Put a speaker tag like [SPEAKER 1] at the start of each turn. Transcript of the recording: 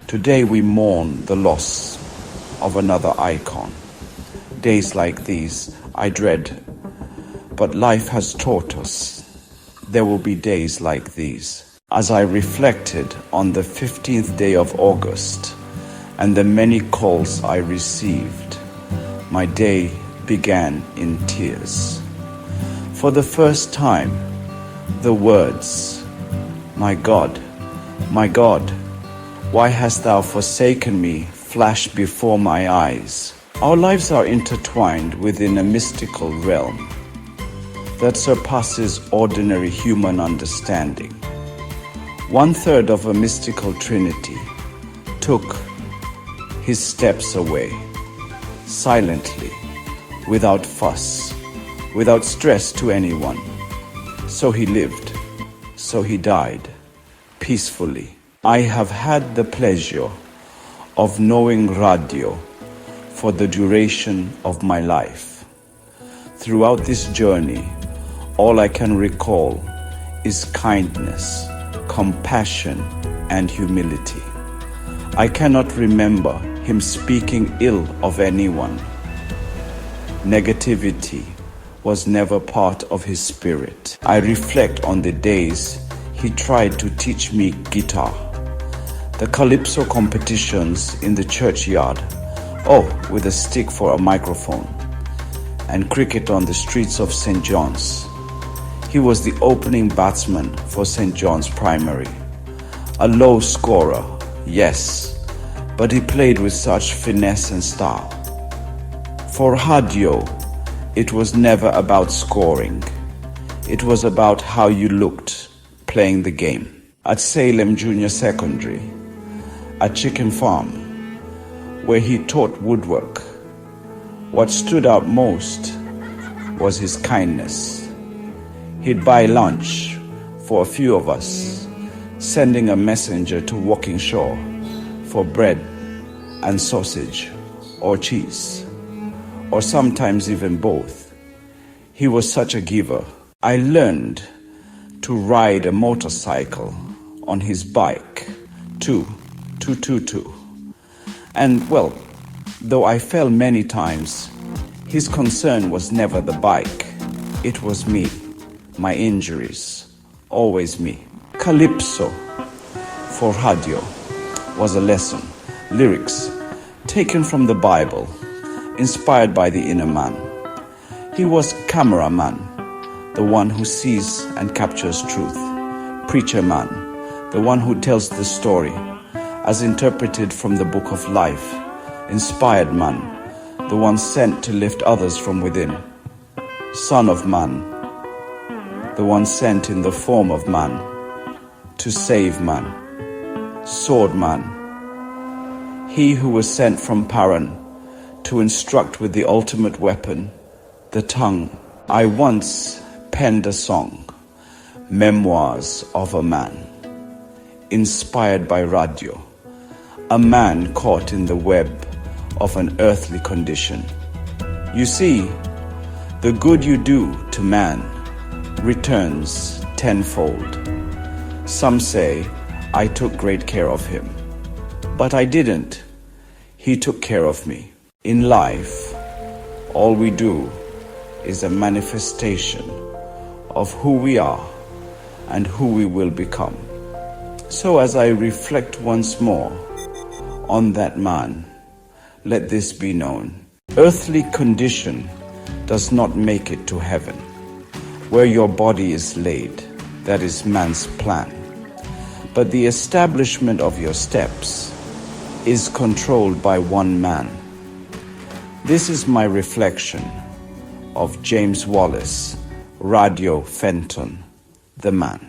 [SPEAKER 1] Today we mourn the loss of another icon. Days like these I dread, but life has taught us there will be days like these. As I reflected on the 15th day of August and the many calls I received, my day began in tears. For the first time, the words, my God, why hast thou forsaken me?" flashed before my eyes. Our lives are intertwined within a mystical realm that surpasses ordinary human understanding. 1/3 of a mystical trinity took his steps away, silently, without fuss, without stress to anyone. So he lived, so he died, peacefully. I have had the pleasure of knowing Rhadyo for the duration of my life. Throughout this journey, all I can recall is kindness, compassion, and humility. I cannot remember him speaking ill of anyone. Negativity was never part of his spirit. I reflect on the days he tried to teach me guitar, the calypso competitions in the churchyard, with a stick for a microphone, and cricket on the streets of St. John's. He was the opening batsman for St. John's Primary. A low scorer, yes, but he played with such finesse and style. For Rhadyo, it was never about scoring. It was about how you looked playing the game. At Salem Junior Secondary, at Chicken Farm, where he taught woodwork, what stood out most was his kindness. He'd buy lunch for a few of us, sending a messenger to Walkinshaw for bread and sausage or cheese, or sometimes even both. He was such a giver. I learned to ride a motorcycle on his bike, too. And though I fell many times, his concern was never the bike. It was me, my injuries, always me. Calypso for Rhadyo was a lesson. Lyrics taken from the Bible, inspired by the inner man. He was cameraman, the one who sees and captures truth. Preacher man, the one who tells the story as interpreted from the book of life. Inspired man, the one sent to lift others from within. Son of man, the one sent in the form of man to save man. Sword man, he who was sent from Paran to instruct with the ultimate weapon, the tongue. I once penned a song, Memoirs of a Man, inspired by Rhadyo, a man caught in the web of an earthly condition. You see, the good you do to man returns tenfold. Some say I took great care of him, but I didn't. He took care of me. In life, all we do is a manifestation of who we are and who we will become. So as I reflect once more on that man, let this be known. Earthly condition does not make it to heaven. Where your body is laid, that is man's plan. But the establishment of your steps is controlled by one man. This is my reflection of James Wallace Rhadyo Fenton, the man.